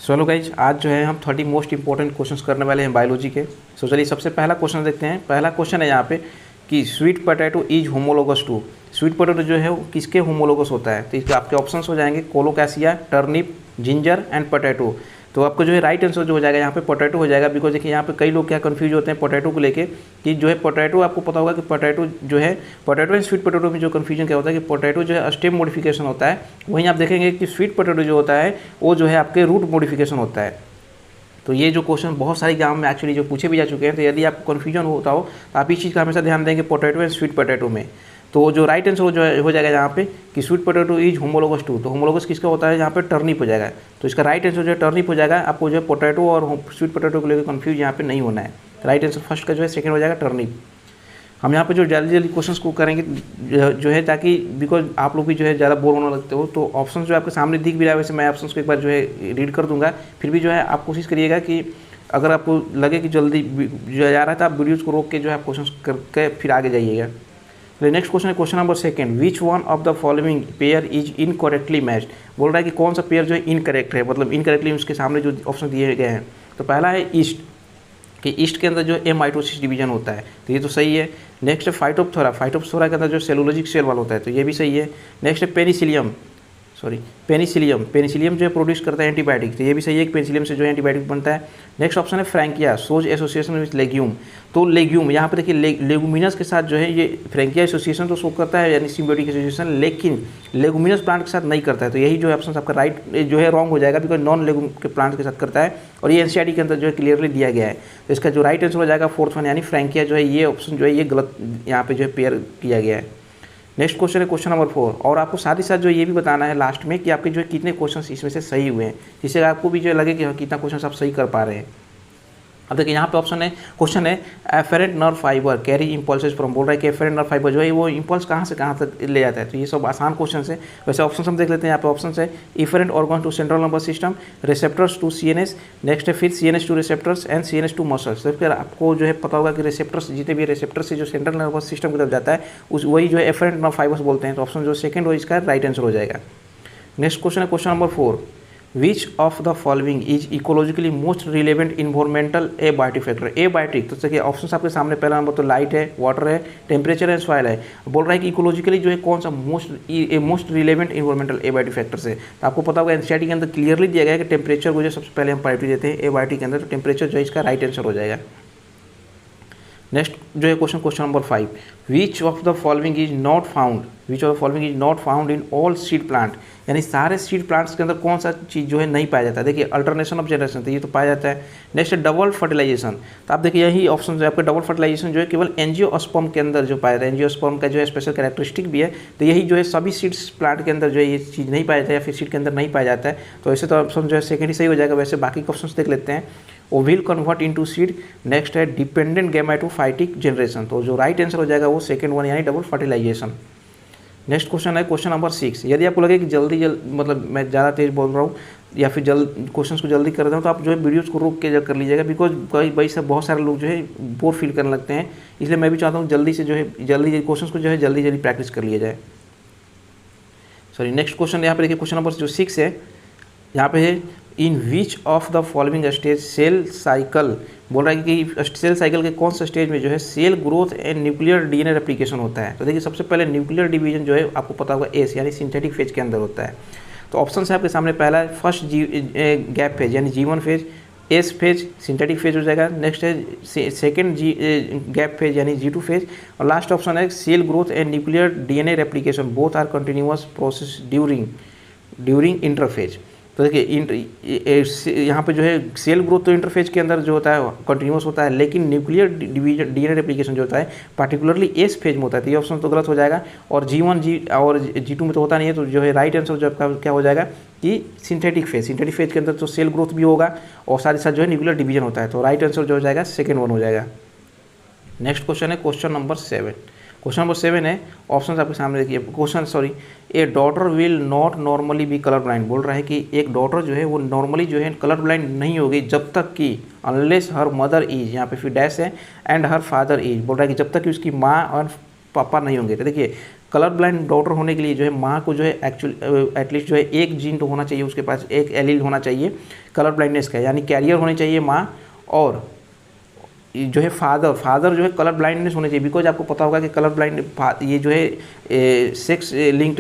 चलो गाइज, आज जो है हम 30 मोस्ट इंपॉर्टेंट क्वेश्चंस करने वाले हैं बायोलॉजी के। सो चलिए सबसे पहला क्वेश्चन देखते हैं। पहला क्वेश्चन है यहाँ पे कि sweet potato is homologous to. Sweet potato जो है वो किसके होमोलोगस होता है? तो इसके आपके ऑप्शंस हो जाएंगे colocasia, turnip, ginger and potato. तो आपको जो है राइट आंसर जो हो जाएगा यहाँ पे पोटैटो हो जाएगा। बिकॉज देखिए यहाँ पे कई लोग क्या कंफ्यूज होते हैं पोटैटो को लेके कि जो है पोटैटो, आपको पता होगा कि पोटैटो जो है पोटैटो एंड स्वीट पोटैटो में जो कंफ्यूजन क्या होता है कि पोटैटो जो है स्टेम मॉडिफिकेशन होता है, वहीं आप देखेंगे कि स्वीट पोटैटो जो होता है वो जो है आपके रूट मॉडिफिकेशन होता है। तो ये जो क्वेश्चन बहुत सारे एग्जाम में एक्चुअली जो पूछे भी जा चुके हैं, तो यदि आपको कन्फ्यूजन होता हो तो आप इस चीज़ का हमेशा ध्यान देंगे पोटैटो एंड स्वीट पोटैटो में। तो जो राइट आंसर हो जाएगा यहाँ पे कि sweet potato is homologous to. तो होमोलोगस किसका होता है? यहाँ पे टर्निप हो जाएगा। तो इसका राइट आंसर जो है टर्निप हो जाएगा। आपको जो है पोटैटो और स्वीट पोटैटो को लेकर कन्फ्यूज यहाँ पे नहीं होना है। राइट आंसर फर्स्ट का जो है सेकंड हो जाएगा टर्निप। हम यहाँ पे जो जल्दी जल्दी क्वेश्चंस को करेंगे जो है, ताकि बिकॉज आप लोग भी जो है ज़्यादा बोर होने लगते हो। तो ऑप्शन जो आपके सामने दिख भी रहा है, वैसे मैं ऑप्शन को एक बार जो है रीड कर दूंगा। फिर भी जो है आप कोशिश करिएगा कि अगर आपको लगे कि जल्दी जो जा रहा है तो आप वीडियोज़ को रोक के जो है आप क्वेश्चन करके फिर आगे जाइएगा। तो नेक्स्ट क्वेश्चन है question number second, which one of the following pair is incorrectly matched. बोल रहा है कि कौन सा पेयर जो है इनकरेक्ट है, मतलब इनकरेक्टली उसके सामने जो ऑप्शन दिए गए हैं। तो पहला है ईस्ट, कि ईस्ट के अंदर जो है माइटोसिस डिवीजन होता है, तो ये तो सही है। नेक्स्ट है फाइटोप्थोरा, फाइटोप्थोरा के अंदर जो सेलुलोजिक सेल वाला होता है, तो ये भी सही है। नेक्स्ट है पेनिसिलियम जो है प्रोड्यूस करता है एंटीबायोटिक, तो ये भी सही है कि पेनिसिलियम से जो है एंटीबायोटिक बनता है। नेक्स्ट ऑप्शन है Frankia, shows association with legume. तो लेग्यूम यहाँ पे देखिए लेगुमिनस के साथ जो है ये फ्रैंकिया एसोसिएशन तो शो करता है, यानी सिम्बियोटिक एसोसिएशन, लेकिन लेगुमिनस प्लांट के साथ नहीं करता है। तो यही जो है ऑप्शन आपका राइट जो है रॉन्ग हो जाएगा, बिकॉज नॉन लेगुम के प्लांट के साथ करता है, और ये एनसीईआरटी के अंदर जो है क्लियरली दिया गया है। तो इसका जो राइट आंसर हो जाएगा फोर्थ वन, यानी फ्रैंकिया जो है ये ऑप्शन जो है ये गलत यहाँ पे जो है पेयर किया गया है। नेक्स्ट क्वेश्चन है क्वेश्चन नंबर 4, और आपको साथ ही साथ जो ये भी बताना है लास्ट में कि आपके जो है कितने क्वेश्चंस इसमें से सही हुए हैं, जिससे आपको भी जो लगे कि कितना क्वेश्चन आप सही कर पा रहे हैं। अब देखिए यहाँ पे ऑप्शन है, क्वेश्चन है efferent nerve fibre carry impulses from. बोल रहा है कि एफेरेंट नर्व फाइबर जो है वो इम्पल्स कहाँ से कहाँ तक ले जाता है। तो ये सब आसान क्वेश्चन है। वैसे ऑप्शन हम देख लेते हैं। यहाँ पे ऑप्शन है afferent organ to central nervous system, receptors to CNS, next है फिर CNS to receptors and CNS to muscles. तो फिर आपको जो है पता होगा कि रिसेप्टर्स जितने भी रिसेप्टर्स से जो सेंट्रल नर्वस सिस्टम की तरफ जाता है उस वही जो है एफेरेंट नर्व फाइबर्स बोलते हैं। तो ऑप्शन जो सेकंड हो इसका राइट आंसर हो जाएगा। नेक्स्ट क्वेश्चन है question number 4, which of the following is ecologically most relevant environmental abiotic factor. Abiotic तो देखिए ऑप्शन आपके सामने पहला नंबर तो लाइट है, वाटर है, टेम्परेचर है, सॉइल है। बोल रहा है कि इकोलॉजिकली जो है कौन सा most relevant environmental abiotic factor से। तो आपको पता होगा एनसीईआरटी के अंदर क्लियरली दिया गया है कि टेम्परेचर को जो सबसे पहले हम प्रायोरिटी देते हैं एबायोटिक के अंदर। तो टेम्परेचर जो है इसका राइट आंसर हो जाएगा। नेक्स्ट जो है question number 5, which of the following is not found in all seed plant. यानी सारे सीड प्लांट्स के अंदर कौन सा चीज़ जो है नहीं पाया जाता है। देखिए अल्टरनेशन ऑफ जनरेशन, तो ये तो पाया जाता है। नेक्स्ट है डबल फर्टिलाइजेशन, तो आप देखिए यही ऑप्शन जो है आपका डबल फर्टिलाइजेशन जो है केवल एंजियोस्पर्म के अंदर जो पाया जाता है। एंजियोस्पर्म का जो है स्पेशल कैरेक्टरिस्टिक भी है, तो यही जो है सभी सीड्स प्लांट के अंदर जो है ये चीज़ नहीं पाया जाता है, या फिर सीड के अंदर नहीं पाया जाता है। तो ऐसे तो ऑप्शन जो है सेकंड ही सही हो जाएगा। वैसे बाकी ऑप्शन देख लेते हैं। ओविल कन्वर्ट इनटू सीड, नेक्स्ट है डिपेंडेंट गैमेटोफाइटिक जनरेशन। तो जो राइट आंसर हो जाएगा वो सेकंड वन, यानी डबल फर्टिलाइजेशन। नेक्स्ट क्वेश्चन है क्वेश्चन नंबर 6, यदि आपको लगे कि जल्दी मतलब मैं ज़्यादा तेज बोल रहा हूँ या फिर क्वेश्चन को जल्दी कर रहा हूँ, तो आप जो है वीडियोज़ को रोक के कर लीजिएगा। बिकॉज भाई सब बहुत सारे लोग जो है बोर फील करने लगते हैं, इसलिए मैं भी चाहता हूँ जल्दी से जो है जल्दी क्वेश्चन को जो है जल्दी प्रैक्टिस कर लिया जाए। सॉरी, नेक्स्ट क्वेश्चन यहाँ पे देखिए क्वेश्चन नंबर जो 6 है, यहाँ पे है in which of the following stage cell cycle. बोल रहा है कि सेल साइकिल के कौन सा स्टेज में जो है cell growth and nuclear DNA replication होता है। तो देखिए सबसे पहले न्यूक्लियर डिवीजन जो है आपको पता होगा एस, यानी सिंथेटिक फेज के अंदर होता है। तो ऑप्शन है आपके सामने, पहला है फर्स्ट गैप फेज यानी G1 phase, S phase synthetic phase हो जाएगा। नेक्स्ट है सेकेंड गैप फेज यानी G2 फेज, और लास्ट ऑप्शन है cell growth and nuclear DNA replication both are continuous process during interphase. तो देखिए यहाँ पे जो है सेल ग्रोथ तो इंटरफेज के अंदर जो होता है कंटिन्यूस होता है, लेकिन न्यूक्लियर डिवीजन डीएनए रेप्लिकेशन जो होता है पार्टिकुलरली एस फेज में होता है। तो ये ऑप्शन तो गलत हो जाएगा, और G1 और G2 में तो होता नहीं है। तो जो है राइट आंसर जो आपका क्या हो जाएगा कि सिंथेटिक फेज के अंदर तो सेल ग्रोथ भी होगा और साथ ही साथ जो है न्यूक्लियर डिवीजन होता है। तो राइट आंसर जो हो जाएगा सेकेंड वन हो जाएगा। नेक्स्ट क्वेश्चन है क्वेश्चन नंबर 7। क्वेश्चन नंबर 7 है, ऑप्शन आपके सामने देखिए। ए daughter will not normally B colour blind. बोल रहा है कि एक डॉटर जो है वो नॉर्मली जो है कलर ब्लाइंड नहीं होगी जब तक कि अनलेस हर मदर इज, यहाँ पे फिर डैश है, एंड हर फादर इज। बोल रहा है कि जब तक कि उसकी माँ और पापा नहीं होंगे। तो देखिए कलर ब्लाइंड डॉटर होने के लिए जो है माँ को जो है एक्चुअली एटलीस्ट जो है एक जीन तो होना चाहिए, उसके पास एक एलील होना चाहिए कलर ब्लाइंडनेस का, यानी कैरियर होनी चाहिए माँ, और जो है फादर जो है कलर ब्लाइंडनेस होने चाहिए। बिकॉज आपको पता होगा कि कलर ब्लाइंड ये जो है सेक्स लिंक्ड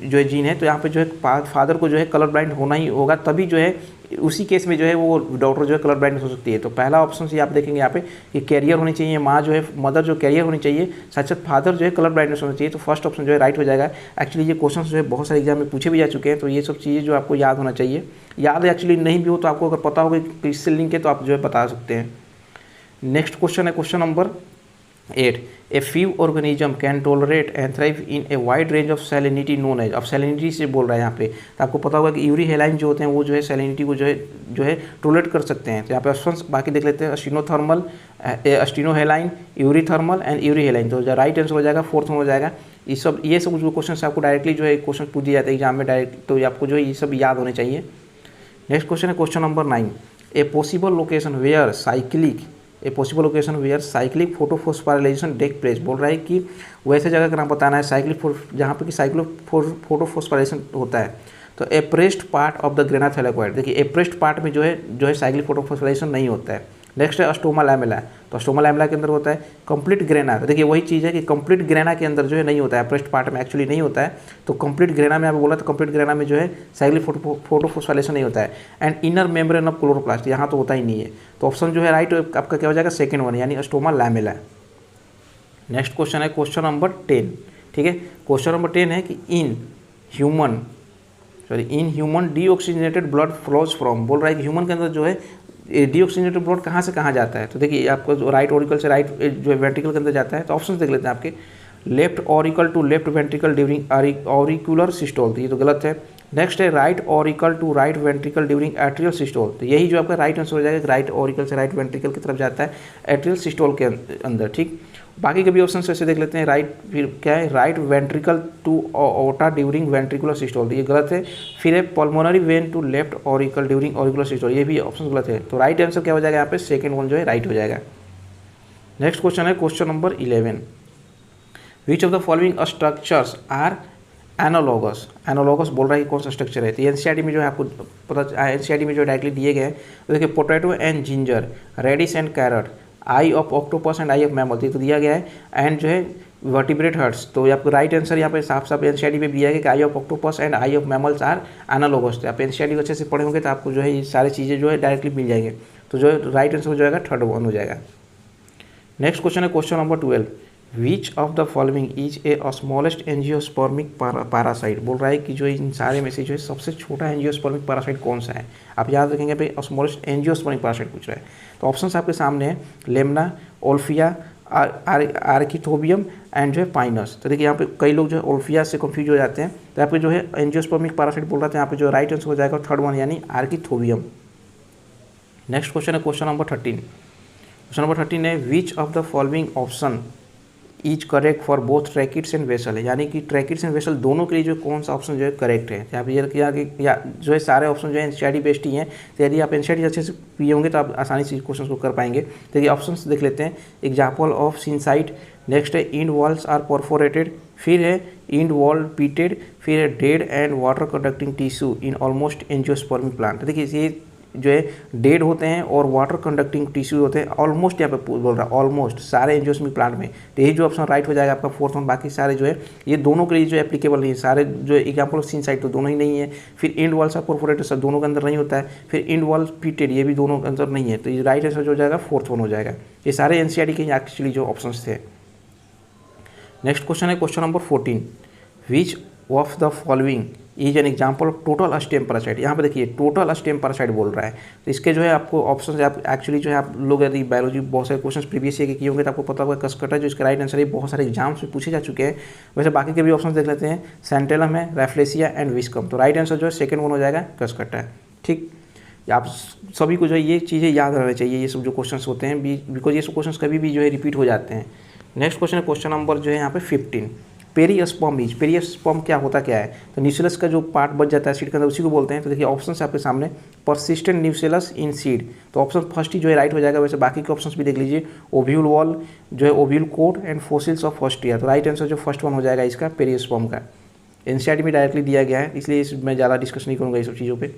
जो है जीन है, तो यहाँ पे जो है फादर को जो है कलर ब्लाइंड होना ही होगा, तभी जो है उसी केस में जो है वो डॉटर जो है कलर ब्लाइंड हो सकती है। तो पहला ऑप्शन से आप देखेंगे यहाँ पे कि कैरियर होनी चाहिए माँ, जो है मदर जो कैरियर होनी चाहिए, साथ साथ फादर जो है कलर ब्लाइंडनेस होना चाहिए। तो फर्स्ट ऑप्शन जो है राइट हो जाएगा। एक्चुअली ये क्वेश्चन जो है बहुत सारे एग्जाम में पूछे भी जा चुके हैं, तो ये सब चीज़ें जो आपको याद होना चाहिए। याद एक्चुअली नहीं भी हो तो आपको अगर पता होगा कि इससे लिंक है तो आप जो है बता सकते हैं। नेक्स्ट क्वेश्चन है question number 8। A few organism can tolerate and thrive in a wide range of salinity known as. अब सैलिनिटी से बोल रहा है यहाँ पे, तो आपको पता होगा कि यूरी हेलाइन जो होते हैं वो जो है सैलिनिटी को जो है टॉलरेट कर सकते हैं। तो यहाँ पे ऑप्शंस बाकी देख लेते हैं, अस्टिनोथर्मल, अस्टिनोहेलाइन, यूरी थर्मल एंड यूरी हेलाइन। तो राइट आंसर हो जाएगा, फोर्थ में हो जाएगा। ये सब जो क्वेश्चन आपको डायरेक्टली जो है क्वेश्चन पूछ दिए जाते हैं एग्जाम में डायरेक्ट, तो आपको जो है ये सब याद होने चाहिए। नेक्स्ट क्वेश्चन है question number 9। A possible location where cyclic photophosphorylation take place. बोल रहा है कि वैसे जगह का नाम बताना है जहाँ पे कि साइक्लिक फोटोफॉस्फोराइलेशन होता है। तो appressed part of the grana thylakoid, देखिए एप्रेस्ड पार्ट में जो है साइक्लिक फोटोफॉस्फोराइलेशन नहीं होता है। नेक्स्ट है अस्टोमा लैमेला, तो अस्टोमा लैमेला के अंदर होता है। कंप्लीट ग्रेना, तो देखिए वही चीज़ है कि कंप्लीट ग्रेना के अंदर जो है नहीं होता है, एप्रेस्ड पार्ट में एक्चुअली नहीं होता है। तो कंप्लीट ग्रेना में आप बोला तो कंप्लीट ग्रेना में जो है साइक्लिक फोटोफॉस्फोराइलेशन नहीं होता है। And inner membrane of chloroplast, यहाँ तो होता ही नहीं है। तो ऑप्शन जो है राइट आपका क्या हो जाएगा, सेकंड वन, यानी अस्टोमा लैमेला। नेक्स्ट क्वेश्चन है क्वेश्चन नंबर 10। ठीक है, क्वेश्चन नंबर 10 है कि in human deoxygenated blood flows from. बोल रहा है कि ह्यूमन के अंदर जो है डीऑक्सीजनेटेड ब्लड कहाँ से कहाँ जाता है। तो देखिए आपको जो राइट ऑरिकल से राइट जो है वेंट्रिकल के अंदर जाता है। तो ऑप्शन देख लेते हैं आपके, left auricle to left ventricle during auricular systole, तो ये तो गलत है। नेक्स्ट है right auricle to right ventricle during atrial systole, तो यही जो आपका राइट आंसर हो जाएगा, राइट ऑरिकल से राइट वेंट्रिकल की तरफ जाता है एट्रियल सिस्टोल के अंदर। ठीक, बाकी के भी ऑप्शन वैसे देख लेते हैं। राइट फिर क्या है, right ventricle to aorta during ventricular systole, ये गलत है। फिर है pulmonary vein to left auricle during auricular systole, ये भी ऑप्शन गलत है। तो राइट आंसर क्या हो जाएगा यहाँ पे, सेकंड वन जो है राइट हो जाएगा। नेक्स्ट क्वेश्चन है question number 11। Which of the following structures are analogous बोल रहा है कि कौन सा स्ट्रक्चर है। तो एनसीईआरटी में जो है आपको पता, एनसीईआरटी में जो डायरेक्टली दिए गए हैं, तो देखिए potato and ginger, radish and carrot, eye of octopus and eye of mammal, ये तो दिया गया है। एंड जो है वर्टिब्रेट हर्ट्स, तो आपको राइट आंसर यहाँ पे साफ एनसीईआरटी में दिया गया कि eye of octopus and eye of mammals are analogous. तो आप एनसीईआरटी को अच्छे से पढ़े होंगे तो आपको जो है ये सारी चीज़ें जो है डायरेक्टली मिल जाएंगे। तो जो राइट आंसर हो जाएगा थर्ड वन हो जाएगा। नेक्स्ट क्वेश्चन है question number 12। Which of the following is a smallest angiospermic parasite. बोल रहा है कि जो इन सारे में से जो है सबसे छोटा एंजियोस्पर्मिक पैरासाइट कौन सा है। आप याद रखेंगे भाई, स्मॉलेस्ट एंजियोस्पर्मिक पैरासाइट पूछ रहा है। तो ऑप्शन आपके सामने है, लेमना, ओल्फिया, आर्किथोबियम एंड जो है पाइनस। तो देखिए यहाँ पे कई लोग जो है ओल्फिया से कंफ्यूज हो जाते हैं। तो यहाँ पे जो है एंजियोस्पर्मिक पैरासाइट बोल रहा था, यहाँ पे जो राइट आंसर हो जाएगा थर्ड वन, यानी आर्किथोबियम। नेक्स्ट क्वेश्चन है क्वेश्चन नंबर 13। क्वेश्चन नंबर 13 है, विच of the following option is correct for both tracheids and vessel, है यानी कि ट्रैकिड्स एंड वेसल दोनों के लिए जो कौन सा ऑप्शन जो है करेक्ट है। यहाँ पे ये किया कि या जो है सारे ऑप्शन जो है एनसीईआरटी बेस्ड ही हैं। तो यदि आप एनसीईआरटी अच्छे से पिए होंगे तो आप आसानी से क्वेश्चन को कर पाएंगे। तो ये ऑप्शन देख लेते हैं। एग्जाम्पल ऑफ सिंसाइट, नेक्स्ट है इंड वॉल्स आर परफोरेटेड, फिर है इंड वॉल पीटेड, फिर है dead and water conducting tissue in almost angiospermic plant. तो देखिए ये जो है डेड होते हैं और वाटर कंडक्टिंग टिश्यू होते हैं ऑलमोस्ट, यहाँ पे बोल रहा है ऑलमोस्ट सारे एंजियोस्पर्मिक प्लांट में। तो यही जो ऑप्शन राइट हो जाएगा आपका फोर्थ वन। बाकी सारे जो है ये दोनों के लिए जो एप्लीकेबल नहीं है, सारे जो एग्जाम्पल ऑफ सिंसाइट तो दोनों ही नहीं है। फिर इंड वॉल्स आर परफोरेटेड सब दोनों के अंदर नहीं होता है। फिर इंड वॉल पीटेड ये भी दोनों के अंदर नहीं है। तो ये राइट आंसर जो हो जाएगा फोर्थ वन हो जाएगा। ये सारे एनसीईआरटी के एक्चुअली जो ऑप्शन थे। नेक्स्ट क्वेश्चन है question number 14। Which of the following is an example of total stem parasite. यहाँ पे देखिए टोटल स्टेम पैरासाइट बोल रहा है। तो इसके जो है आपको ऑप्शन आप एक्चुअली जो है आप लोग यदि बायोलॉजी बहुत सारे क्वेश्चन प्रीवियस ईयर के किए होंगे तो आपको पता होगा कसकटा जो इसका राइट आंसर है बहुत सारे एग्जाम्स में पूछे जा चुके हैं। वैसे बाकी के भी ऑप्शन देख लेते हैं। सेंटेलम है, रैफ्लेसिया एंड विस्कम। तो राइट आंसर जो है सेकंड वन हो जाएगा, कसकटा है। ठीक, आप सभी को जो है ये चीज़ें याद रहना चाहिए, ये सब जो क्वेश्चन होते हैं बिकॉज ये सब क्वेश्चन कभी भी जो है रिपीट हो जाते हैं। नेक्स्ट क्वेश्चन है क्वेश्चन नंबर जो है यहाँ पे 15। पेरियस्पर्म क्या होता क्या है, तो न्यूसेलस का जो पार्ट बच जाता है सीड के अंदर उसी को बोलते हैं। तो देखिए ऑप्शन आपके सामने, परसिस्टेंट न्यूसेलस इन सीड, तो ऑप्शन फर्स्ट ही जो है राइट हो जाएगा। वैसे बाकी के ऑप्शंस भी देख लीजिए, ओव्यूल वॉल जो है, ovule coat and fossils of Austria, तो राइट आंसर जो फर्स्ट वन हो जाएगा इसका पेरियस्पर्म का। एनसीईआरटी में डायरेक्टली दिया गया है, इसलिए मैं ज़्यादा डिस्कस नहीं करूँगा ये सब चीज़ों पे।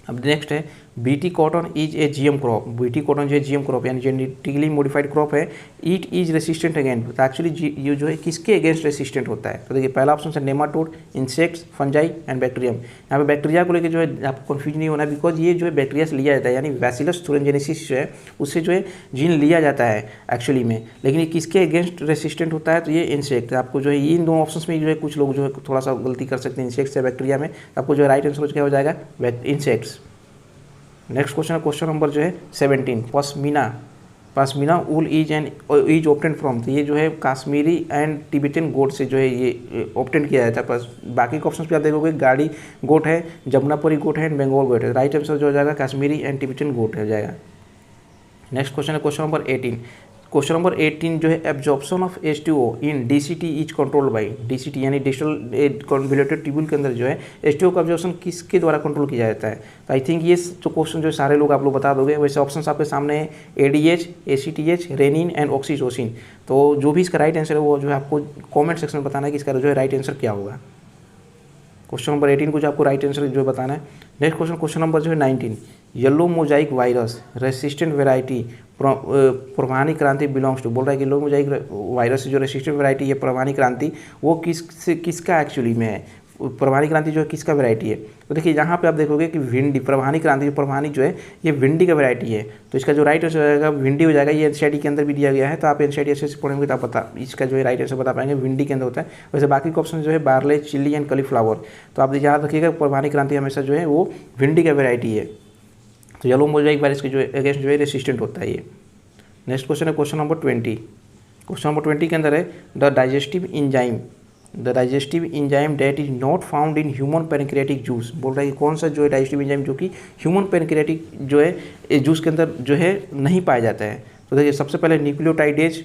अब नेक्स्ट है BT cotton is a GM crop. BT cotton जो है जीएम क्रॉप यानी जेनेटिकली मॉडिफाइड क्रॉप है। इट इज रेसिस्टेंट अगेंस्ट, तो एक्चुअली ये जो है किसके अगेंस्ट रेसिस्टेंट होता है, तो देखिए पहला ऑप्शन है nematode, insects, fungi and bacterium. यहाँ पे बैक्टीरिया को लेकर जो है आपको कंफ्यूज नहीं होना, बिकॉज ये जो है बैक्टीरिया से लिया जाता है, यानी बैसिलस थुरिनजेनेसिस जो है उससे जो है जीन लिया जाता है एक्चुअली में, लेकिन ये किसके अगेंस्ट रेसिस्टेंट होता है, तो ये इंसेक्ट। आपको जो है इन दोनों ऑप्शन में जो है कुछ लोग जो है थोड़ा सा गलती कर सकते हैं इंसेक्ट्स या बैक्टीरिया में, आपको जो है राइट आंसर क्या हो जाएगा इंसेक्ट्स। नेक्स्ट क्वेश्चन है क्वेश्चन नंबर जो है 17, पश्मीना वूल इज ऑब्टेन फ्रॉम, तो ये जो है काश्मीरी एंड टिबेटन गोट से जो है ये ऑब्टेन किया जाता है। प्लस बाकी के ऑप्शन पे आप देखोगे गाड़ी गोट है, जमुनापुरी गोट है एंड बंगाल गोट है, राइट आंसर जो हो जाएगा काश्मीरी एंड टिबेटन गोट हो जाएगा। नेक्स्ट क्वेश्चन है क्वेश्चन नंबर 18, क्वेश्चन नंबर 18 जो है absorption of H2O in DCT is controlled by, DCT यानी डिजिटल कन्वोल्यूटेड ट्यूब्यूल के अंदर जो है H2O का एब्जॉर्प्शन किसके द्वारा कंट्रोल किया जाता है, तो आई थिंक ये जो क्वेश्चन जो सारे लोग आप लोग बता दोगे। वैसे ऑप्शन आपके सामने है ADH, ACTH, renin and oxytocin, तो जो भी इसका राइट आंसर है वो जो है आपको कॉमेंट सेक्शन में बताना है कि इसका जो है राइट आंसर क्या होगा। क्वेश्चन नंबर 18 को जो आपको राइट आंसर जो बताना है। नेक्स्ट क्वेश्चन नंबर जो है 19, yellow mosaic virus resistant variety Parbhani Kranti belongs to, बोल रहा है कि येलो मोजाइक वायरस जो रेसिस्टेंट वेराइटी है प्रवाहनी क्रांति वो किसका एक्चुअली में है, प्रवाहनी क्रांति जो है किसका वैरायटी है, तो देखिए यहाँ पे आप देखोगे कि भिंडी, प्रवाहनी क्रांति प्रवाहनी जो है ये भिंडी का वैरायटी है, तो इसका जो राइट आंसर हो जाएगा भिंडी हो जाएगा। ये एनसीईआरटी के अंदर भी दिया गया है, तो आप एनसीईआरटी अच्छे से पढ़ेंगे तो आप बता इसका जो है राइट आंसर बता पाएंगे, भिंडी के अंदर होता है। वैसे बाकी का ऑप्शन जो है बार्ले, चिल्ली एंड कलीफ्लावर, तो आप याद रखिएगा प्रवाहनी क्रांति हमेशा जो है वो भिंडी का वैरायटी है, तो येलो मोजाइक वायरस के जो अगेंस्ट जो है रेसिस्टेंट होता है ये। नेक्स्ट क्वेश्चन है क्वेश्चन नंबर 20, क्वेश्चन नंबर 20 के अंदर है the digestive enzyme that is not found in human pancreatic juice, बोल रहा है कि कौन सा जो है डाइजेस्टिव इंजाइम जो कि ह्यूमन पैनक्रियाटिक जो है जूस के अंदर जो है नहीं पाया जाता है, तो देखिए सबसे पहले nucleotidase,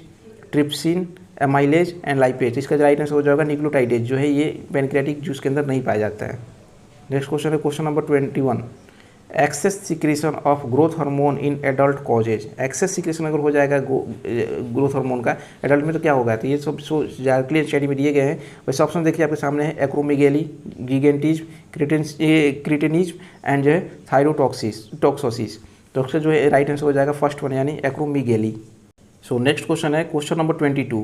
trypsin, amylase and lipase, इसका राइट आंसर हो जाएगा न्यूक्लियोटाइडेज जो है ये पैनक्रियाटिक जूस के अंदर नहीं पाया जाता है। नेक्स्ट क्वेश्चन है question number 21, excess secretion of growth hormone in adult causes, excess secretion अगर हो जाएगा ग्रोथ हार्मोन का एडल्ट में तो क्या होगा, तो ये सब क्लियर स्टडी में दिए गए हैं। वैसे ऑप्शन देखिए आपके सामने है एक्रोमेगेली, गिगेंटिज्म, क्रिटेनिज्म एंड जो है थायरोटॉक्सिस, तो जो है राइट आंसर हो जाएगा फर्स्ट वन यानी एक्रोमेगेली। सो नेक्स्ट क्वेश्चन है question number 22,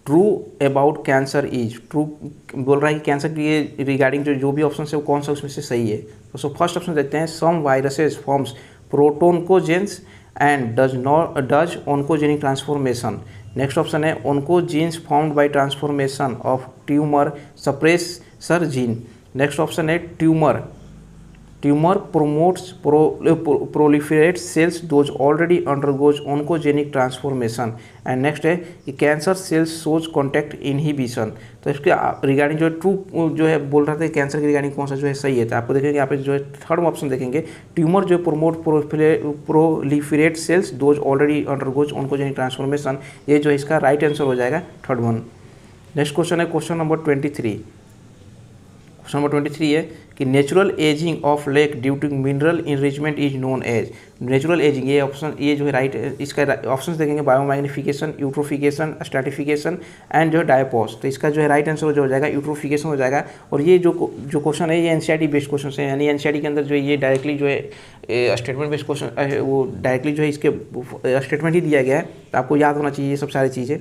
true about cancer is, true बोल रहा है कि कैंसर के रिगार्डिंग जो भी ऑप्शन है वो कौन सा उसमें से सही है, तो सो फर्स्ट ऑप्शन देखते हैं some viruses forms protooncogenes and does oncogenic transformation. Next option है oncogenes formed by transformation of tumour suppressor gene. Next option है tumour promotes proliferate cells those already undergoes oncogenic transformation and next है कि cancer cells shows contact inhibition. तो इसके regarding जो है true जो है बोल रहा था कैंसर के रिगार्डिंग कौन सा जो है सही है, तो आपको देखेंगे यहाँ पे जो है थर्ड ऑप्शन देखेंगे ट्यूमर जो है promote proliferate cells those already undergoes oncogenic transformation, ये जो है इसका राइट आंसर हो जाएगा थर्ड वन। नेक्स्ट क्वेश्चन है क्वेश्चन नंबर 23, क्वेश्चन नंबर 23 है कि natural ageing of lake due to mineral enrichment is known as, natural ageing ये ऑप्शन ये जो है राइट इसका ऑप्शंस देखेंगे बायोमैग्निफिकेशन, यूट्रोफिकेशन, स्ट्रैटिफिकेशन एंड जो है डायपोस, तो इसका जो है राइट आंसर जो हो जाएगा यूट्रोफिकेशन हो जाएगा। और ये जो क्वेश्चन है ये एनसीईआरटी बेस्ड क्वेश्चन है, यानी एनसीईआरटी के अंदर जो है ये डायरेक्टली जो है स्टेटमेंट बेस्ड क्वेश्चन वो डायरेक्टली जो है इसके स्टेटमेंट ही दिया गया है, तो आपको याद होना चाहिए ये सब सारी चीज़ें।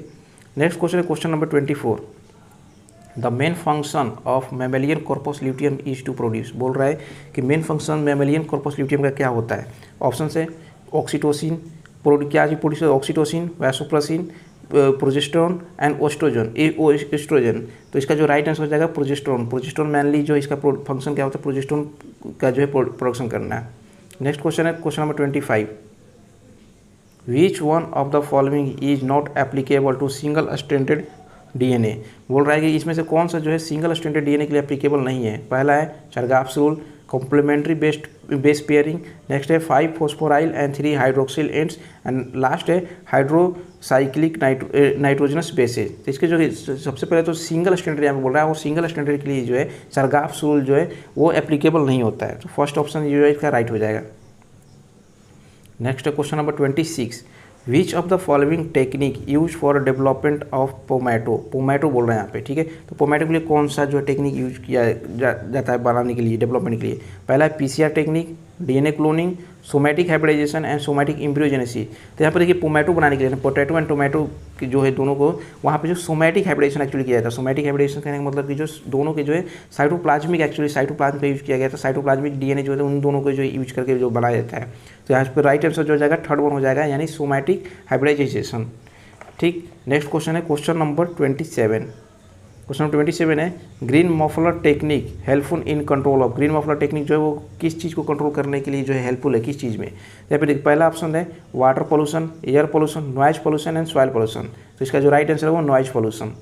नेक्स्ट क्वेश्चन है question number 24, the main function of mammalian corpus luteum is to produce, बोल रहा है कि main function mammalian corpus luteum का क्या होता है। ऑप्शन है ऑक्सीटोसिन, क्या जी produce oxytocin, vasopressin, progesterone and oestrogen, तो इसका जो राइट आंसर हो जाएगा प्रोजेस्टेरोन मैनली जो इसका फंक्शन क्या होता है प्रोजेस्टेरोन का जो है प्रोडक्शन करना है। नेक्स्ट क्वेश्चन है question number 25, which one of the following is not applicable to single stranded DNA. बोल रहा है कि इसमें से कौन सा जो है सिंगल स्ट्रैंडेड डीएनए के लिए एप्लीकेबल नहीं है। पहला है Chargaff's rule, complementary base pairing, next है 5 phosphoryl end 3 hydroxyl ends, and last है हाइड्रोसाइक्लिक नाइट्रोजनस बेसेज। तो इसके जो सबसे पहले तो सिंगल स्टैंडर्ड यहाँ पे बोल रहा है, और सिंगल स्टैंडर्ड के लिए जो है चरगाफ्स रूल जो है वो एप्लीकेबल नहीं होता है। तो फर्स्ट ऑप्शन जो है इसका राइट हो जाएगा। नेक्स्ट है question number 26, which of the following technique use for development of pomato. Pomato बोल रहे हैं यहाँ पे, ठीक है। तो पोमैटो के लिए कौन सा जो है टेक्निक यूज किया जाता है बनाने के लिए, डेवलपमेंट के लिए। पहला है PCR technique, DNA cloning, somatic hybridization and somatic embryogenesis. तो यहाँ पर देखिए पोमैटो बनाने के लिए पोटैटो एंड टोमेटो की जो है दोनों को वहाँ पे जो सोमैटिक हाइब्रिडेशन एक्चुअली किया जाता है। सोमैटिक हाइब्रिडेशन कहने का मतलब कि जो दोनों के जो है साइटोप्लाज्मिक साइटोप्लाज्म का यूज किया गया था। साइटोप्लाज्मिक डीएनए जो है उन दोनों को जो यूज करके जो बनाया जाता है। तो यहाँ पर राइट आंसर जो हो जाएगा थर्ड वन हो जाएगा, यानी सोमैटिक हाइब्रिडाइजेशन। ठीक, नेक्स्ट क्वेश्चन है क्वेश्चन नंबर 27। क्वेश्चन नंबर 27 है green muffler technique helpful in control of. Green muffler technique जो है वो किस चीज़ को कंट्रोल करने के लिए जो है हेल्पफुल है, किस चीज़ में। यहाँ पे पहला ऑप्शन है water pollution, air pollution, noise pollution and soil pollution. तो इसका जो राइट आंसर है वो नॉइज पोल्यूशन।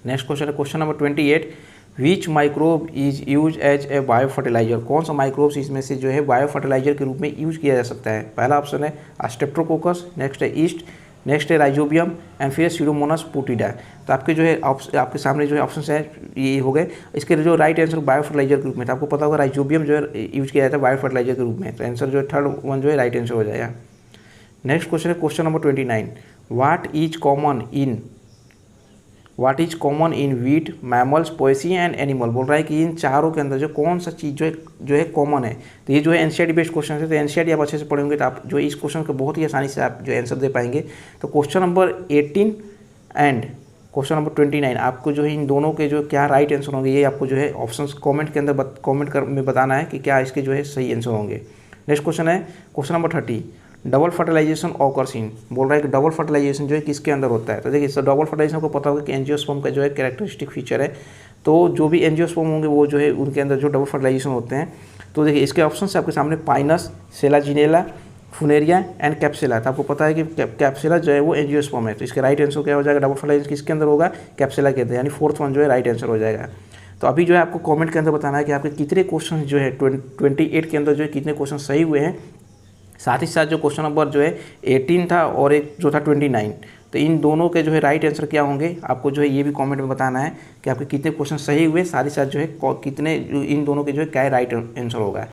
नेक्स्ट क्वेश्चन है question number 28, which microbe is use as a bio fertilizer. कौन सा माइक्रोब्स इसमें से जो है बायो फर्टिलाइजर के रूप में यूज किया जा सकता है। पहला ऑप्शन है स्ट्रेप्टोकोकस, नेक्स्ट है ईस्ट, नेक्स्ट है राइजोबियम एंड फिर सीडोमोनास पुटिडा। तो आपके जो है आपके सामने जो है ऑप्शन है ये हो गए। इसके जो राइट आंसर बायो फर्टिलाइजर के रूप में, तो आपको पता होगा राइजोबियम जो है यूज किया जाता है बायो फर्टिलाइजर के रूप में। तो आंसर जो है थर्ड वन जो है राइट आंसर हो जाएगा। नेक्स्ट क्वेश्चन है question number 29, what is common in wheat, mammals, Poaceae and animal. बोल रहा है कि इन चारों के अंदर जो कौन सा चीज़ जो है कॉमन है। तो ये जो है एनसीईआरटी बेस्ड क्वेश्चन है। तो एनसीईआरटी आप अच्छे से पढ़ेंगे तो आप जो इस क्वेश्चन को बहुत ही आसानी से आप जो आंसर दे पाएंगे। तो question number 18 and question number 29 आपको जो है इन दोनों के जो क्या राइट आंसर होंगे ये आपको जो है ऑप्शन कॉमेंट के अंदर में बताना है कि क्या इसके जो है सही आंसर होंगे। नेक्स्ट क्वेश्चन है question number 30, double fertilization occurs in. बोल रहा है कि डबल फर्टिलाइजेशन जो है किसके अंदर होता है। तो देखिए इसका डबल फर्टिलाइजेशन को पता होगा कि एंजियोस्पर्म का जो है कैरेक्टरिस्टिक फीचर है। तो जो भी एंजियोस्पर्म होंगे वो जो है उनके अंदर जो डबल फर्टिलाइजेशन होते हैं। तो देखिए इसके ऑप्शन से आपके सामने पाइनस, सेलाजिनेला, फुनेरिया एंड कैप्सिला। तो आपको पता है कि कैप्सिला जो है वो एंजियोस्पर्म है। तो इसका राइट आंसर क्या हो जाएगा, डबल फर्टिलाइजेशन किसके अंदर होगा, कैप्सिला के अंदर, यानी फोर्थ वन जो है राइट आंसर हो जाएगा। तो अभी जो है आपको कमेंट के अंदर बताना है कि आपके कितने क्वेश्चन जो है 28 के अंदर जो है कितने क्वेश्चन सही हुए हैं। साथ ही साथ जो क्वेश्चन नंबर जो है 18 था और एक जो था 29, तो इन दोनों के जो है राइट आंसर क्या होंगे आपको जो है ये भी कमेंट में बताना है कि आपके कितने क्वेश्चन सही हुए, साथ ही साथ जो है कितने इन दोनों के जो है क्या राइट आंसर होगा।